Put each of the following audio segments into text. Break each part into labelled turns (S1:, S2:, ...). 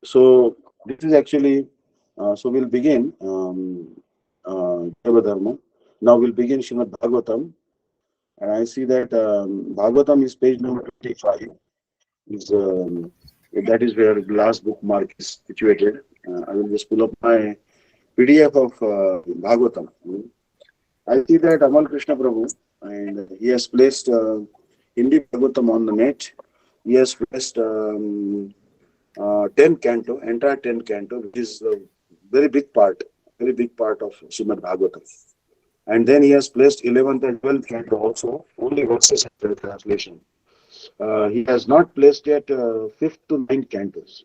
S1: So this is actually, so we'll begin Deva Dharma. Now we'll begin Srimad Bhagavatam. And I see that Bhagavatam is page number 25. Is, that is where the last bookmark is situated. I will just pull up my PDF of Bhagavatam. I see that Amal Krishna Prabhu, and he has placed Hindi Bhagavatam on the net. He has placed 10 canto, entire 10 canto, which is a very big part of Srimad Bhagavatam. And then he has placed 11th and 12th canto also, only verses and the translation. He has not placed yet 5th to 9th cantos.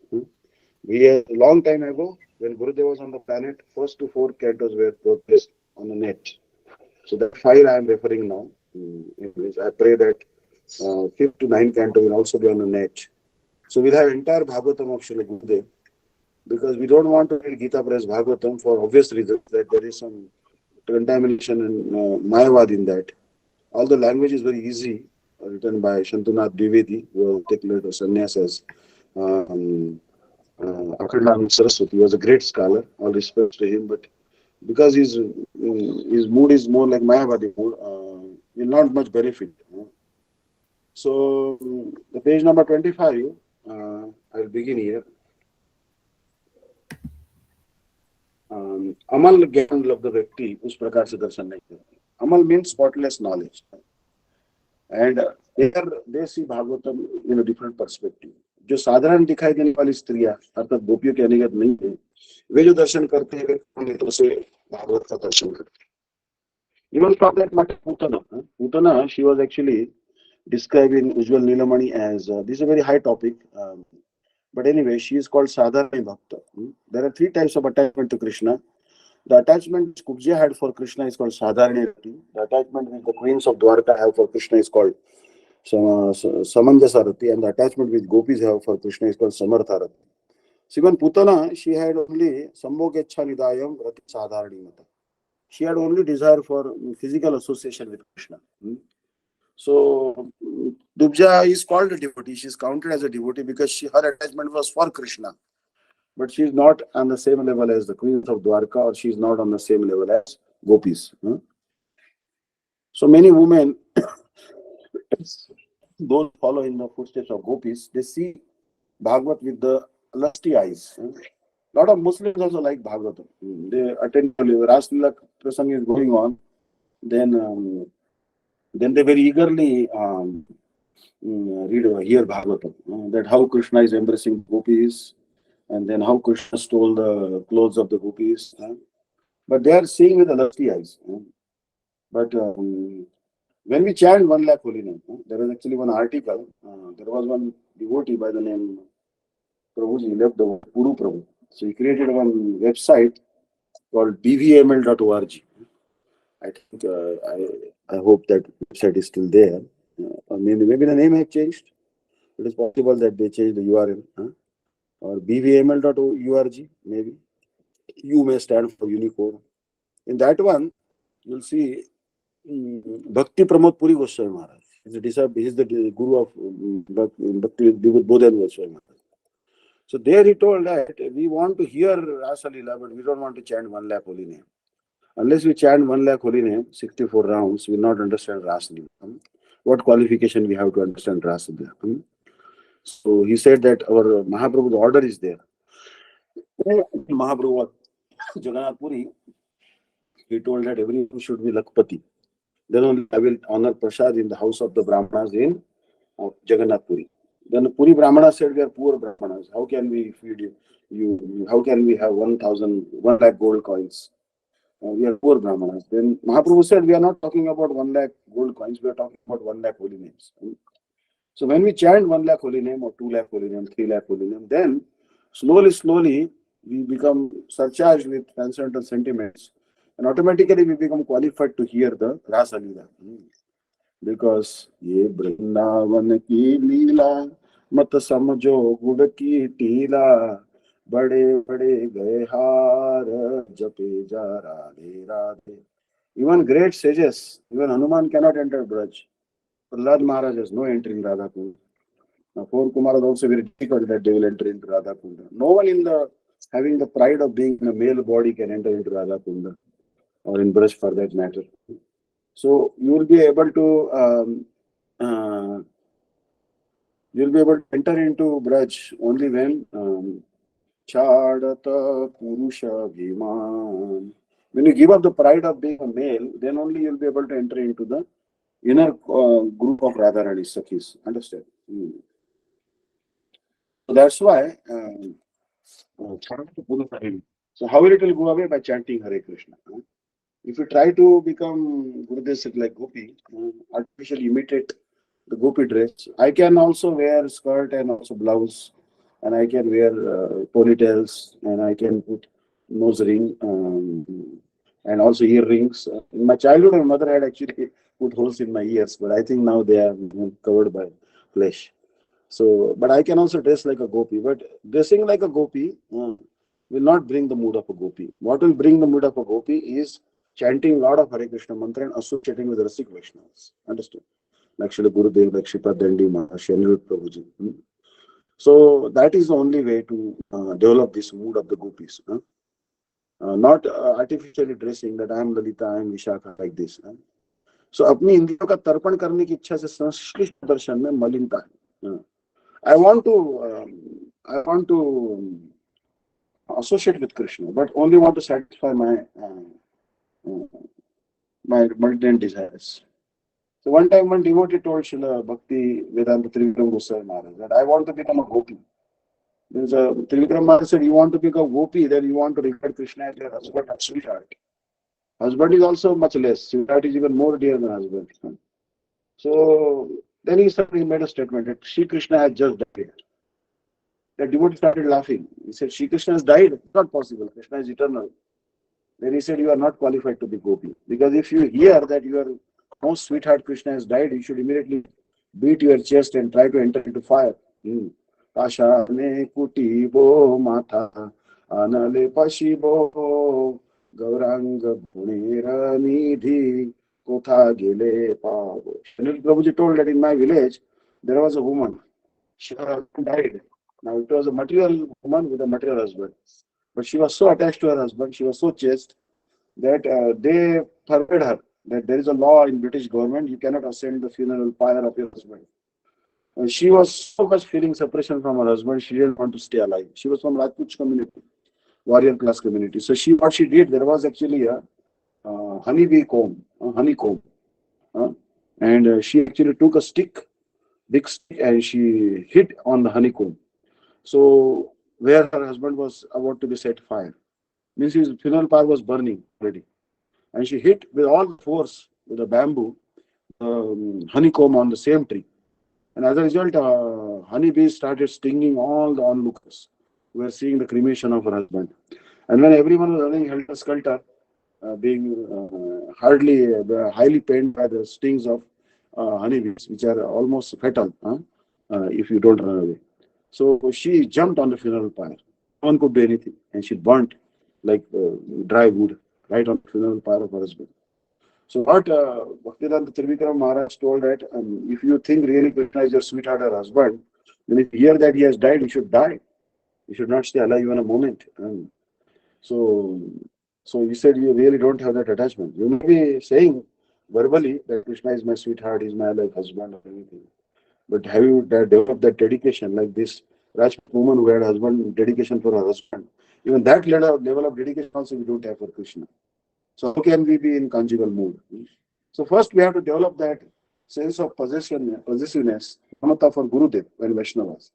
S1: We a long time ago, when Gurudev was on the planet, first to 4 cantos were placed on the net. So that file I am referring now. I pray that 5th to 9th canto will also be on the net. So we'll have entire Bhagavatam of Srila Gurudev, because we don't want to read Gita Press Bhagavatam for obvious reasons, that there is some contamination and Mayavad in that. All the language is very easy, written by Shantunath Dwivedi, who has taken later sannyas as Akhandanand Saraswati. He was a great scholar, all respects to him, but because his mood is more like Mayavadi mood, will not much benefit. So the page number 25, I'll begin here. अमल ज्ञान लब्ध व्यक्ति उस प्रकार से दर्शन नहीं करती. अमल means spotless knowledge, and here they see Bhagavatam in a different perspective. जो साधारण दिखाई देने वाली स्त्रियां अर्थात गोपियों के अनुगत नहीं है, वे जो दर्शन करते हैं नेत्रों से भागवत का दर्शन करते हैं. Even from that matter, Putana, she was actually described in Ujjwal Nilamani as this is a very high topic. But anyway, she is called Sadharani Bhakta. There are 3 types of attachment to Krishna. The attachment which Kubja had for Krishna is called Sadharani Rati. The attachment which the queens of Dwarka have for Krishna is called Samanjasa Rati. And the attachment which gopis have for Krishna is called Samartha Rati. So even Putana, she had only Sambhogecha Nidayam Rati Sadharani Mata. She had only desire for physical association with Krishna. So Dubja is called a devotee. She is counted as a devotee because her attachment was for Krishna. But she is not on the same level as the queens of Dwarka, or she is not on the same level as gopis. So many women, those follow in the footsteps of gopis, they see Bhagavat with the lusty eyes. A lot of Muslims also like Bhagavatam. They attend Raslila Prasang is going on, then they very eagerly hear Bhagavatam. That how Krishna is embracing gopis, and then how Krishna stole the clothes of the gopis. But they are seeing with the lusty eyes. But when we chant 1 lakh holy name, there was actually one article. There was one devotee by the name Prabhuji, left the Puru Prabhu. So he created one website called bvml.org. I think I hope that website is still there. Maybe the name has changed. It is possible that they changed the URL. Or bvml.org, maybe. U may stand for Unicode. In that one, you'll see Bhakti Pramod Puri Goswami Maharaj. He is the guru of Bhakti Bodhan Goswami Maharaj. So there he told that we want to hear Rasa Leela, but we don't want to chant 1 lakh holy name. Unless we chant 1 lakh holy name, 64 rounds, we will not understand Rasa Leela. What qualification we have to understand Rasa Leela? So he said that our Mahaprabhu's order is there. Mahaprabhu Jagannath Puri, he told that everyone should be Lakpati. Then only I will honor Prasad in the house of the Brahmanas in Jagannath Puri. Then the Puri Brahmanas said, we are poor Brahmanas. How can we feed you? How can we have 1 lakh gold coins? We are poor Brahmanas. Then Mahaprabhu said, we are not talking about 1 lakh gold coins. We are talking about 1 lakh holy names. So when we chant 1 lakh holy name or 2 lakh holy name, 3 lakh holy name, then slowly we become surcharged with transcendental sentiments, and automatically we become qualified to hear the Rasa Leela. Because ye Vrindavan ki leela mat samjho gud ki teela bade bade gaye har jape ja radhe radhe. Even great sages, even Hanuman cannot enter Braj. Prahlad Maharaj has no entry in Radhakund. For Kumar is also very difficult that they will enter into Radha Kunda. No one in the having the pride of being in a male body can enter into Radha Kunda or in Braj for that matter. So you will be able to enter into Braj only when Chadata Purusha Bhiman. When you give up the pride of being a male, then only you'll be able to enter into the inner group of Radharani Sakhis. Understand? So that's why. So how will it will go away? By chanting Hare Krishna. If you try to become Gurudev like Gopi, artificially imitate the Gopi dress, I can also wear skirt and also blouse, and I can wear ponytails, and I can put nose ring and also earrings. In my childhood, my mother had actually put holes in my ears, but I think now they are covered by flesh. So, but I can also dress like a gopi. But dressing like a gopi will not bring the mood of a gopi. What will bring the mood of a gopi is chanting lot of Hare Krishna mantra and associating with Rasik Vaishnavas. Understood? Like Srila Gurudev, like Shripad Dandi Maharaj, Anirudh Prabhuji. So that is the only way to develop this mood of the gopis. Not artificially dressing that I am Lalita, I am Vishakha like this. So अपनी इंद्रियों का तर्पण करने की इच्छा से संश्लिष्ट दर्शन में मलिनता है. I want to associate with Krishna, but only want to satisfy my mundane desires. So one time, one devotee told Srila Bhakti Vedanta Trivikram Goswami Maharaj that I want to become a gopi. There's a Trivikram Maharaj said, you want to become a gopi, then you want to regard Krishna as your husband and sweetheart. Husband is also much less. Sweetheart is even more dear than husband. So then he made a statement that Sri Krishna has just died. The devotee started laughing. He said, Shri Krishna has died. It's not possible. Krishna is eternal. Then he said, you are not qualified to be gopi. Because if you hear that your most sweetheart Krishna has died, you should immediately beat your chest and try to enter into fire. Pashane kutibo mata anale pashibo gauranga bhunera nidhi kotha gile pavo. Shanil Prabhuji told that in my village, there was a woman. She died. Now it was a material woman with a material husband. But she was so attached to her husband, she was so chaste that they forbade her that there is a law in British government, you cannot ascend the funeral pyre of your husband. She was so much feeling separation from her husband, she didn't want to stay alive. She was from Rajput community, warrior class community. So what she did, there was actually a honeybee comb, honeycomb. And she actually took a big stick, and she hit on the honeycomb. So where her husband was about to be set fire, means his funeral pyre was burning already, and she hit with all the force with a bamboo honeycomb on the same tree, and as a result, honeybees started stinging all the onlookers who were seeing the cremation of her husband. And when everyone was running helter skelter, being highly pained by the stings of honeybees, which are almost fatal if you don't run away. So she jumped on the funeral pyre. No one could do anything, and she burnt like dry wood right on the funeral pyre of her husband. So what Bhaktivedanta Trivikram Maharaj told that if you think really Krishna is your sweetheart or husband, then if you hear that he has died, you should die. You should not stay alive even a moment. So he said you really don't have that attachment. You may be saying verbally that Krishna is my sweetheart, is my like husband or anything. But have you developed that dedication like this Rajput woman who had husband dedication for her husband? Even that level of dedication also we don't have for Krishna. So how can we be in conjugal mood? So first we have to develop that sense of possessiveness, mamata for Gurudev and Vaishnavas.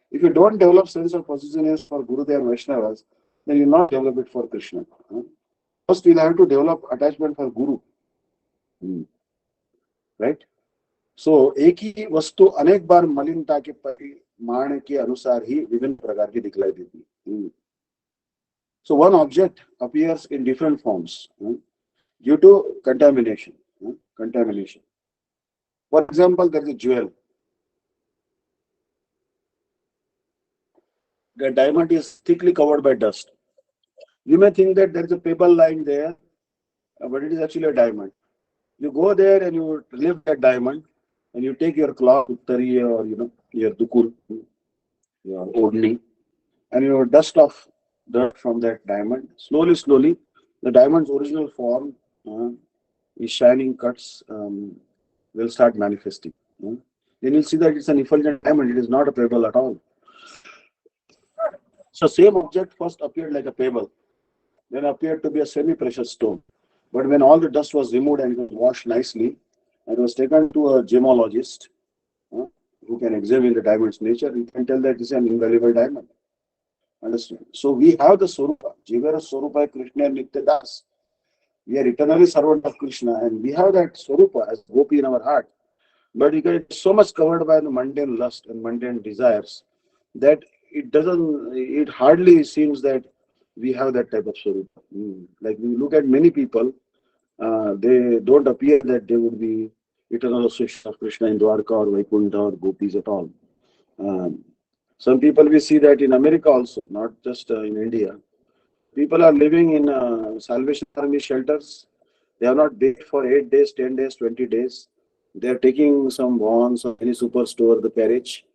S1: If you don't develop sense of possessiveness for Gurudev and Vaishnavas, then you will not develop it for Krishna. First we'll have to develop attachment for Guru. Right? So एक ही वस्तु अनेक बार मलिनता के परिमाण के अनुसार ही विभिन्न प्रकार की दिखलाई देती. So one object appears in different forms due to contamination. For example, there is a jewel. The diamond is thickly covered by dust. You may think that there is a pebble lying there, but it is actually a diamond. You go there and you lift that diamond, and you take your cloth, uttari, or your dukur, your odni, and you dust off dirt from that diamond. Slowly, slowly, the diamond's original form, is shining cuts, will start manifesting. Then you'll see that it's an effulgent diamond. It is not a pebble at all. So same object first appeared like a pebble, then appeared to be a semi-precious stone. But when all the dust was removed and it was washed nicely, and it was taken to a gemologist, uh, who can examine the diamond's nature, he can tell that it's an invaluable diamond. Understand? So we have the Swarupa. Jivara Swarupa Krishna Nitya Das. We are eternally servant of Krishna, and we have that Swarupa as Gopi in our heart. But it's so much covered by the mundane lust and mundane desires that it hardly seems that we have that type of Swarupa. Like we look at many people, they don't appear that they would be eternal associates of Krishna in Dwarka or Vaikuntha or Gopis at all. Um, some people we see that in America also, not just in India. People are living in Salvation Army shelters. They are not bathed for 8 days, 10 days, 20 days. They are taking some bonds or any superstore, the carriage,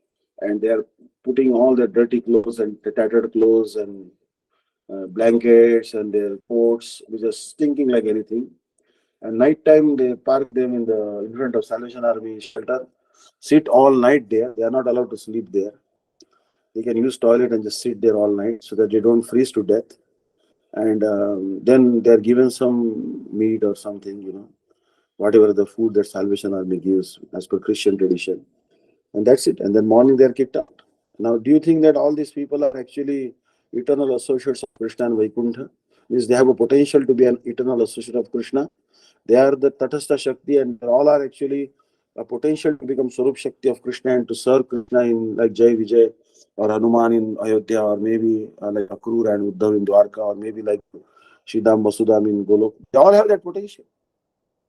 S1: and they are putting all their dirty clothes and the tattered clothes and blankets and their coats, which are stinking like anything. And night time, they park them in front of Salvation Army shelter, sit all night there. They are not allowed to sleep there. They can use toilet and just sit there all night so that they don't freeze to death. And then they're given some meat or something, whatever the food that Salvation Army gives as per Christian tradition. And that's it. And then morning they're kicked out. Now, do you think that all these people are actually eternal associates of Krishna and Vaikuntha? Means they have a potential to be an eternal associate of Krishna. They are the Tatastha Shakti, and they all are actually a potential to become Swarup Shakti of Krishna and to serve Krishna in like Jai Vijay or Hanuman in Ayodhya, or maybe like Akrur and Uddhav in Dwarka, or maybe like Shridham Vasudham in Golok. They all have that potential.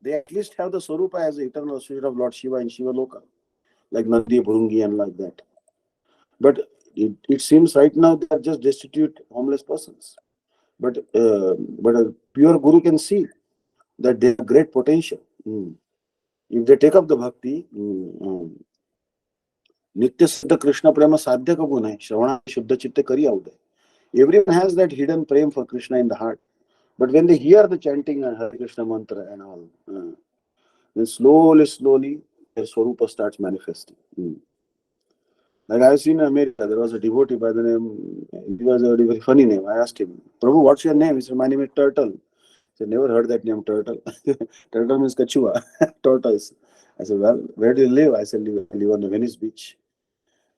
S1: They at least have the Swarupa as the eternal associate of Lord Shiva in Shiva Loka, like Nandi, Bhurungi, and like that. But it seems right now they are just destitute, homeless persons. But a pure Guru can see that they have great potential. If they take up the bhakti, Nitya Siddha Krishna Prema Sadhya ka gun hai, Shravana Shuddha Chitta Kari Aude. Everyone has that hidden prem for Krishna in the heart. But when they hear the chanting and Hare Krishna mantra and all, then slowly, slowly, their Swarupa starts manifesting. Like I've seen in America, there was a devotee by the name, he was a very funny name. I asked him, Prabhu, what's your name? He said, my name is Turtle. I said, never heard that name, Turtle. Turtle means Kachua, tortoise. I said, well, where do you live? I said, I live on the Venice beach.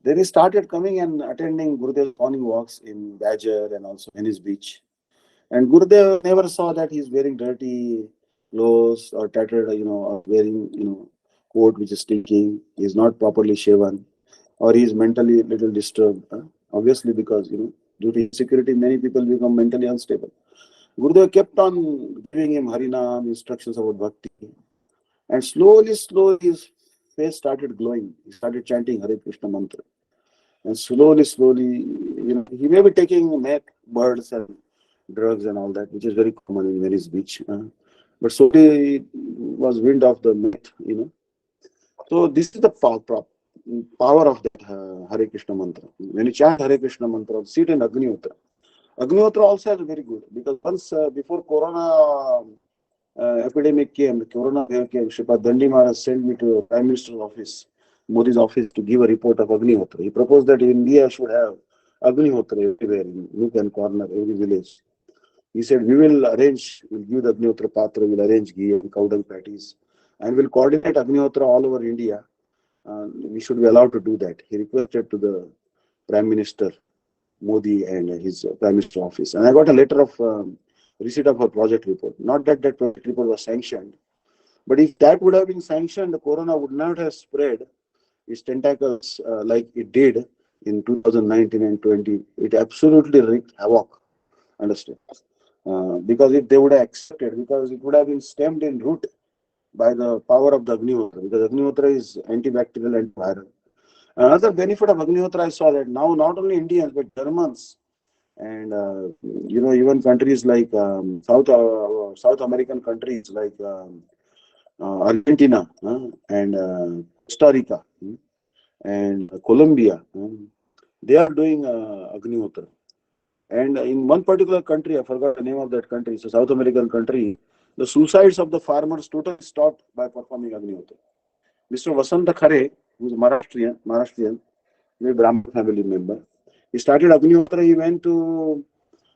S1: Then he started coming and attending Gurudev's morning walks in Badger and also Venice beach. And Gurudev never saw that he's wearing dirty clothes or tattered, or wearing, coat which is stinking. He's not properly shaven, or he's mentally a little disturbed. Obviously, because, due to insecurity, many people become mentally unstable. Gurudev kept on giving him Harinam, instructions about bhakti. And slowly, slowly, his face started glowing. He started chanting Hare Krishna mantra. And slowly, slowly, he may be taking meth, birds, and drugs and all that, which is very common in Venice beach. But slowly it was wind of the myth. So this is the power of that Hare Krishna mantra. When you chant Hare Krishna mantra, sit in Agnihotra. Agnihotra also is very good, because once before Corona epidemic came, the Corona wave came, Shripad Dandi Maharaj sent me to Prime Minister's office, Modi's office, to give a report of Agnihotra. He proposed that India should have Agnihotra everywhere, in nook and corner, every village. He said, we'll give the Agnihotra Patra, we'll arrange ghee and cow dung patties, and we'll coordinate Agnihotra all over India. We should be allowed to do that. He requested to the Prime Minister Modi and his Prime Minister office. And I got a letter of receipt of her project report. Not that that project report was sanctioned, but if that would have been sanctioned, the corona would not have spread its tentacles like it did in 2019 and 20. It absolutely wreaked havoc. Understand? Because if they would have accepted, because it would have been stemmed in root by the power of the Agnihotra, because Agnihotra is antibacterial and viral. Another benefit of Agnihotra, I saw that now not only Indians but Germans and even countries like South American countries like Argentina, and Costa Rica, and Colombia. They are doing Agnihotra. And in one particular country, I forgot the name of that country, it's a South American country, the suicides of the farmers totally stopped by performing Agnihotra. Mr. Vasanta Khare, who is Maharashtrian, a Brahmin family member, he started Agnihotra. He went to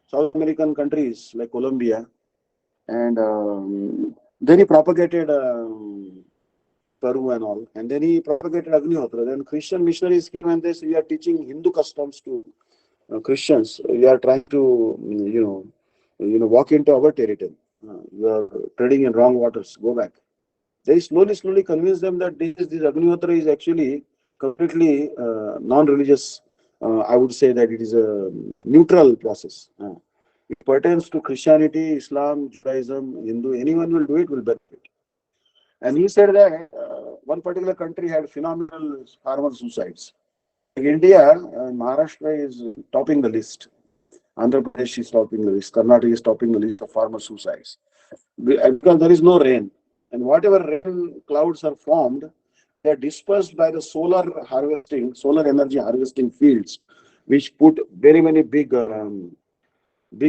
S1: South American countries like Colombia, and then he propagated Peru and all, and then he propagated Agnihotra. Then Christian missionaries came and they said, "We are teaching Hindu customs to Christians. We are trying to, walk into our territory. You are treading in wrong waters. Go back." They slowly convince them that this Agnihotra is actually completely non-religious. I would say that it is a neutral process. It pertains to Christianity, Islam, Judaism, Hindu. Anyone will do it, will benefit. And he said that one particular country had phenomenal farmer suicides. Like India, Maharashtra is topping the list. Andhra Pradesh is topping the list. Karnataka is topping the list of farmer suicides. Because there is no rain. And whatever rain clouds are formed, they are dispersed by the solar energy harvesting fields, which put very many big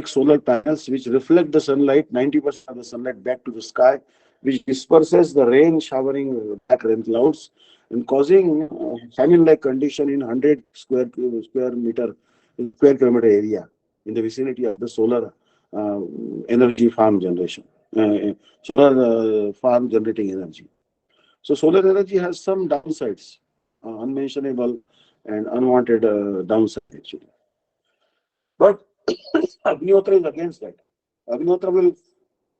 S1: solar panels which reflect the sunlight, 90% of the sunlight back to the sky, which disperses the rain showering back rain clouds and causing famine-like condition in 100 square kilometer area in the vicinity of the solar energy farm generation, solar farm generating energy. So solar energy has some downsides, unmentionable and unwanted downside actually. But Agnihotra is against that. Agnihotra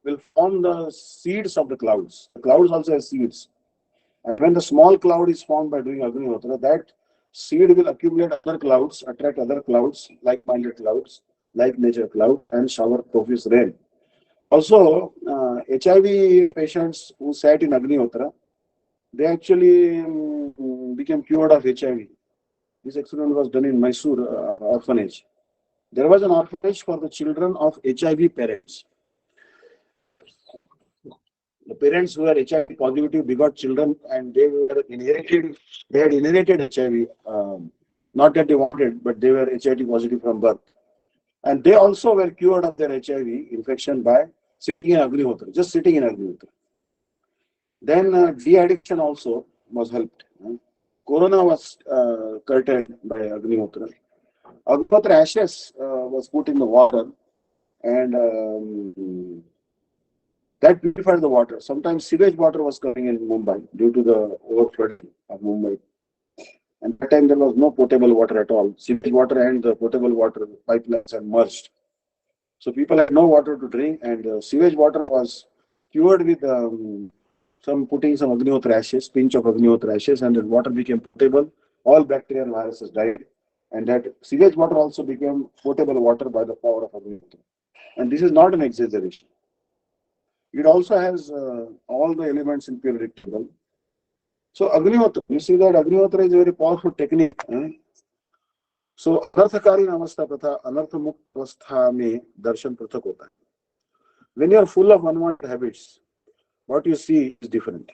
S1: will form the seeds of the clouds. The clouds also have seeds. And when the small cloud is formed by doing Agnihotra, that seed will accumulate other clouds, attract other clouds, like-minded clouds, like nature cloud, and shower profuse rain. Also, HIV patients who sat in Agnihotra, they actually became cured of HIV. This experiment was done in Mysore orphanage. There was an orphanage for the children of HIV parents. The parents who were HIV positive begot children, and they had inherited HIV. Not that they wanted, but they were HIV positive from birth. And they also were cured of their HIV infection by sitting in Agnihotra, just sitting in Agnihotra. Then de-addiction also was helped. Corona was curtailed by Agnihotra. Agnihotra ashes was put in the water, and that purified the water. Sometimes sewage water was coming in Mumbai due to the overflooding of Mumbai. And that time there was no potable water at all. Sewage water and the potable water pipelines had merged. So people had no water to drink, and sewage water was cured with putting some Agnihotra ashes, pinch of Agnihotra ashes, and the water became potable. All bacteria and viruses died. And that sewage water also became potable water by the power of Agnihotra. And this is not an exaggeration. It also has all the elements in periodic table. So Agnihotra, you see that Agnihotra is a very powerful technique. So anarthakari namastha pratha, anarthamukta avastha mein darshan prathak hota hai. When you are full of unwanted habits, what you see is different.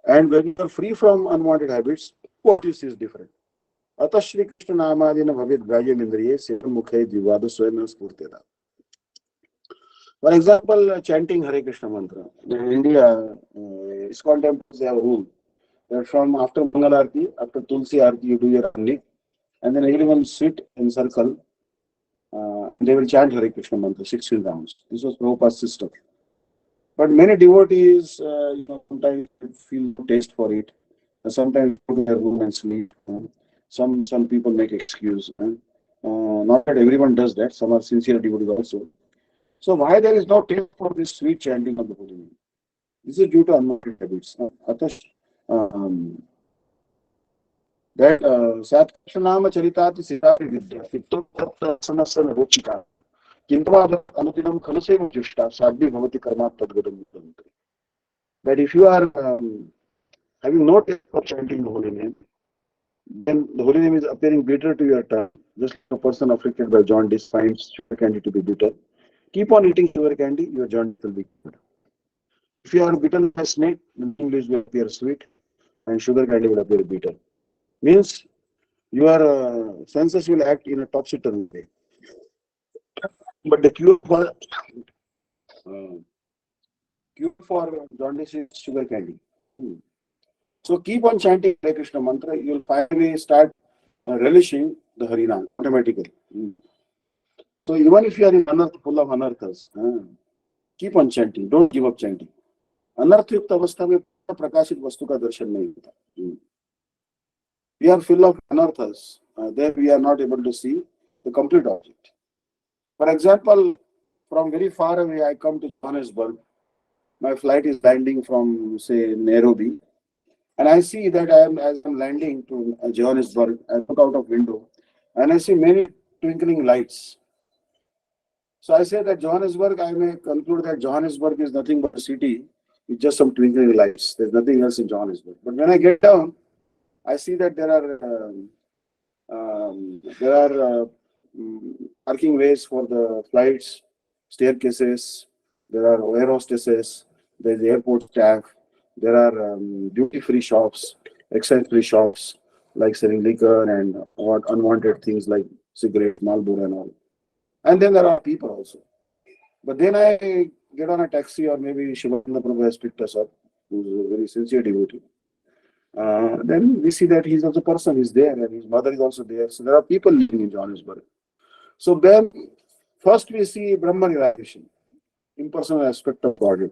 S1: And when you are free from unwanted habits, what you see is different. Atah Shri Krishna namadina bhavid gadyam indriye sevam mukhe divada swayam spurteda. For example, chanting Hare Krishna mantra. In India, ISKCON temples, they have a rule that from after Mangal Arti, after Tulsi Arti, you do your Amni, and then everyone sit in circle. They will chant Hare Krishna mantra 16 rounds. This was Prabhupada's system. But many devotees, sometimes feel no taste for it. Sometimes go to their room and sleep. Some people make excuse. Not that everyone does that. Some are sincere devotees also. So why there is no taste for this sweet chanting of the holy name? This is due to unwanted habits. That Satkrishna Charitati Sitati Vidya, Fitopasana Rochika, Kintava Anutinam Khalaseva Jushta, Sadhi Bhavati Karma Tadgadam. That if you are having no taste for chanting the holy name, then the holy name is appearing bitter to your tongue. Just like a person afflicted by jaundice finds sugar candy to be bitter. Keep on eating sugar candy, your jaundice will be good. If you are bitten by a snake, the neem leaves will appear sweet and sugar candy will appear bitter. Means your senses will act in a topsy-turvy way. But the uh, cure for jaundice is sugar candy. Hmm. So keep on chanting Hare Krishna mantra. You will finally start relishing the Harinam automatically. Hmm. So even if you are in full of anarthas, keep on chanting. Don't give up chanting. अनर्थयुक्त अवस्था में प्रकाशित वस्तु का दर्शन नहीं होता. We are full of anarthas. There we are not able to see the complete object. For example, from very far away, I come to Johannesburg. My flight is landing from, say, Nairobi, and I see that as I'm landing to Johannesburg, I look out of window, and I see many twinkling lights. So I say that Johannesburg, I may conclude that Johannesburg is nothing but a city with just some twinkling lights. There's nothing else in Johannesburg. But when I get down, I see that there are parking ways for the flights, staircases, there are air hostesses, there's airport staff, there are duty-free shops, excise-free shops, like selling liquor and unwanted things like cigarettes, Marlboro and all. And then there are people also. But then I get on a taxi, or maybe Shivananda Prabhu has picked us up, who's a very sincere devotee. Then we see that he's also a person, he's there, and his mother is also there. So there are people living in Johannesburg. So then, first we see Brahman realization, impersonal aspect of Godhead.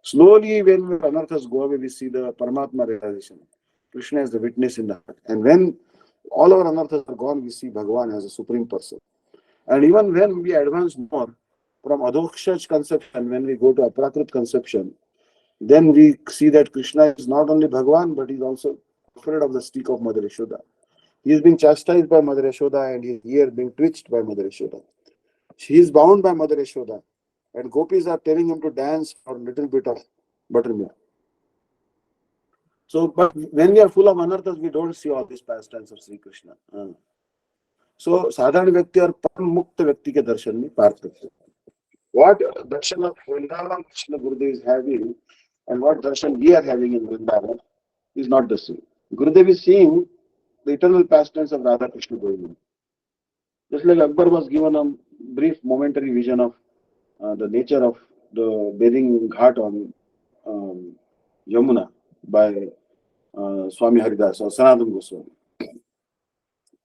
S1: Slowly, when anarthas go away, we see the Paramatma realization. Krishna is the witness in the heart. And when all our anarthas are gone, we see Bhagavan as a supreme person. And even when we advance more from Adhokshaj conception, when we go to Aprakrit conception, then we see that Krishna is not only Bhagavan, but he's also afraid of the stick of Mother Yashoda. He is being chastised by Mother Yashoda and his ear being twitched by Mother Yashoda. He is bound by Mother Yashoda, and gopis are telling him to dance for a little bit of buttermilk. So, but when we are full of anarthas, we don't see all these pastimes of Sri Krishna. So, sadhana vyakti or param mukta vyakti ke darshan mein parthartya. What darshan of Vrindavan Krishna Gurudev is having and what darshan we are having in Vrindavan is not the same. Gurudev is seeing the eternal pastimes of Radha Krishna going on. Just like Akbar was given a brief momentary vision of the nature of the bathing ghat on Yamuna by Swami Haridas or Sanatana Goswami.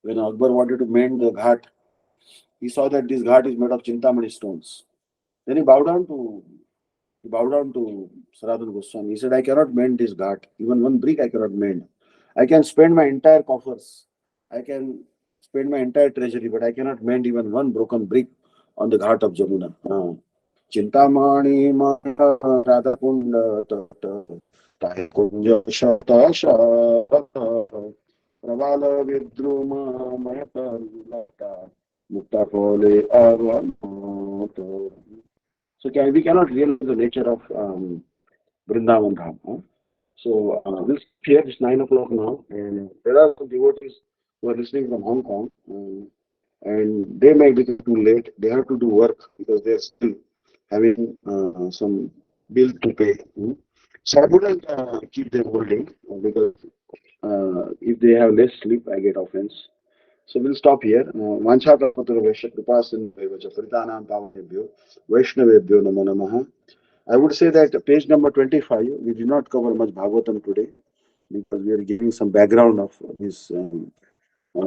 S1: When Akbar wanted to mend the ghat, he saw that this ghat is made of Chintamani stones. Then he bowed down to Sanatana Goswami. He said, I cannot mend this ghat. Even one brick I cannot mend. I can spend my entire coffers. I can spend my entire treasury, but I cannot mend even one broken brick on the ghat of Jamuna. Chintamani Radha Kunda Tahi Kunja Shata Shata Pravala Vidruma Mayata Lata Mukta Pole Arvanto. So we cannot realize the nature of Vrindavan Dham. So we'll here it's 9 o'clock now, and there are some devotees who are listening from Hong Kong, and they may be too late. They have to do work because they're still having some bill to pay. So I wouldn't keep them holding because if they have less sleep, I get offense. So we'll stop here. Vancha kalpatra vaishya kripasin vacha paritanam pavanebhyo Vaishnavebhyo namo namaha. I would say that page number 25, we did not cover much Bhagavatam today because we are giving some background of his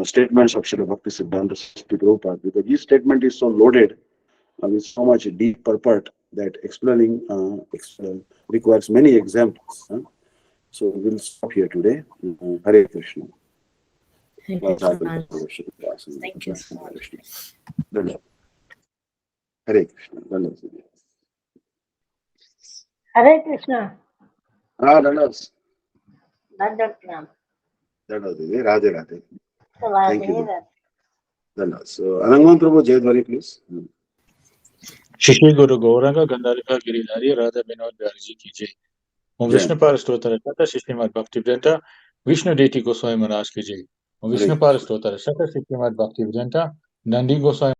S1: statements of Srila Bhakti Siddhanta Saraswati Prabhupada, because his statement is so loaded with so much deep purport that explaining requires many examples. So we'll stop here today. Hare Krishna.
S2: Thank you so much. Thank you so much.
S1: Hare Krishna.
S2: Hare Krishna.
S1: Dandas.
S2: Dandas.
S1: Radhe Radhe. Thank you.
S2: Radhe.
S1: Dandas. So Anangan Prabhu Jayadwari, please.
S3: Shri Guru Gauranga Gandharva Giridhari Radha Vinod Vyarji ki jai. Om Vishnu Par Stotara Shata Shishimad Bhakti Vedanta Vishnu Deity Goswami Maharaj ki jai. Om Vishnu Par Stotara Shata Shishimad Bhakti Vedanta Nandi Goswami